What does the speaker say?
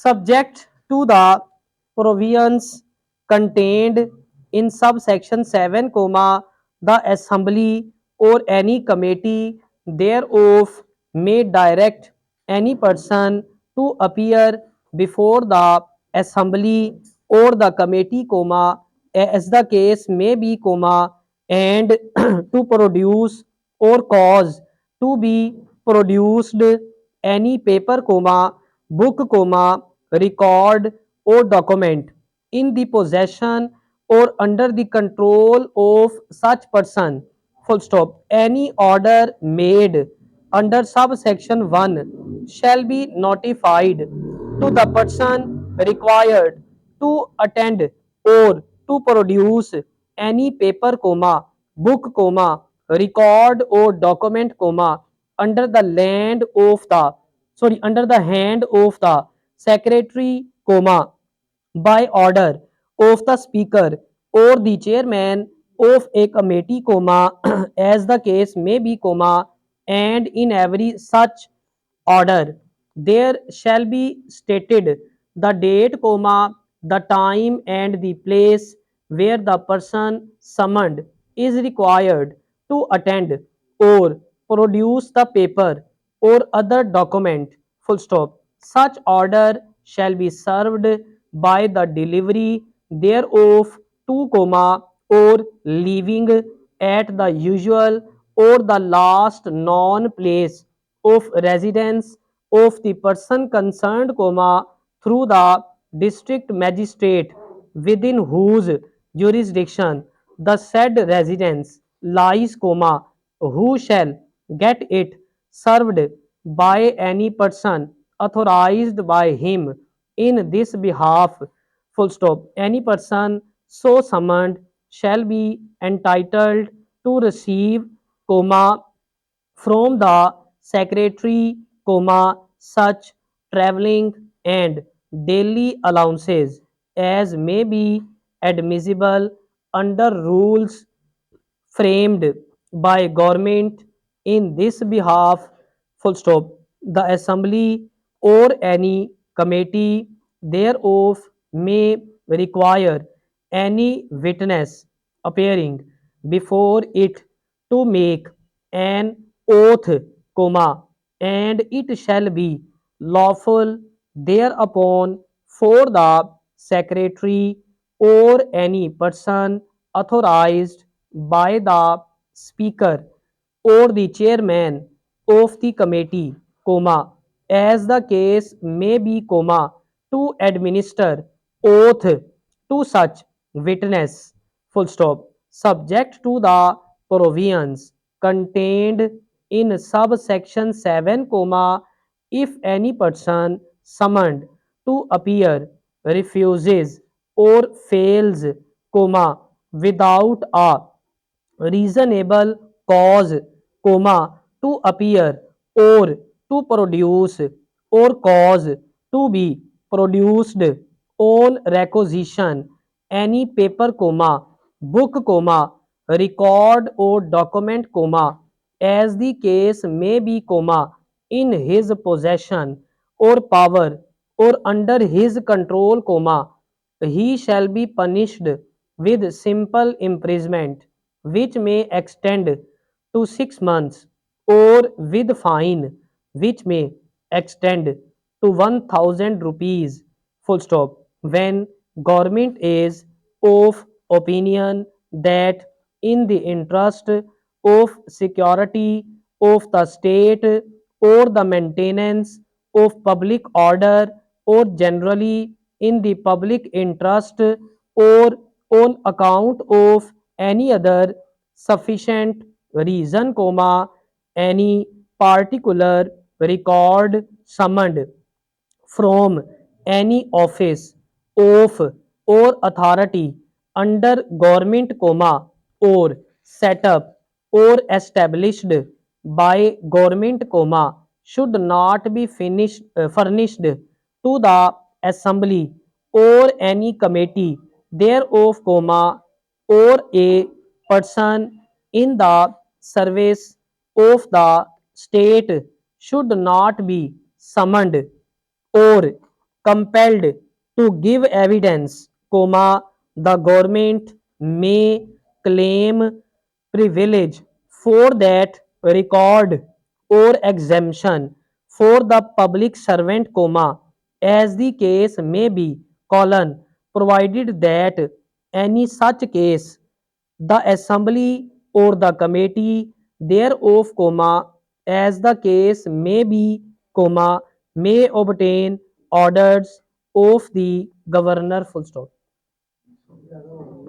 subject to the provisions contained in subsection 7, the assembly or any committee thereof may direct any person to appear before the assembly or the committee, as the case may be, and to produce or cause to be produced any paper, book, record or document in the possession or under the control of such person, full stop. Any order made under subsection 1 shall be notified to the person required to attend or to produce any paper, book, record or document, under the under the hand of the secretary, by order of the speaker or the chairman of a committee, as the case may be, and in every such order there shall be stated the date, the time and the place where the person summoned is required to attend or produce the paper or other document, full stop. Such order shall be served by the delivery thereof to, or leaving at the usual or the last known place of residence of the person concerned, through the district magistrate within whose jurisdiction the said residence lies, who shall get it served by any person authorized by him in this behalf, full stop. Any person so summoned shall be entitled to receive, from the secretary, such travelling and daily allowances as may be admissible under rules framed by government in this behalf, full stop. The assembly or any committee thereof may require any witness appearing before it to make an oath, and it shall be lawful thereupon for the secretary or any person authorized by the speaker or the chairman of the committee, as the case may be, to administer oath to such witness, full stop, subject to the provisions contained in subsection 7, if any person summoned to appear refuses or fails, without a reasonable cause, to appear or to produce or cause to be produced on requisition any paper, book, record or document, as the case may be, in his possession or power or under his control, he shall be punished with simple imprisonment which may extend to 6 months, or with fine which may extend to 1000 rupees, full stop, when government is of opinion that in the interest of security of the state or the maintenance of public order or generally in the public interest or on account of any other sufficient reason, any particular record summoned from any office of or authority under government, or set up or established by government, should not be furnished to the assembly or any committee thereof, or a person in the service of the state should not be summoned or compelled to give evidence, comma, the government may claim privilege for that record or exemption for the public servant, comma, as the case may be, colon, provided that any such case the assembly or the committee thereof, comma, as the case may be, comma, may obtain orders of the governor, full stop.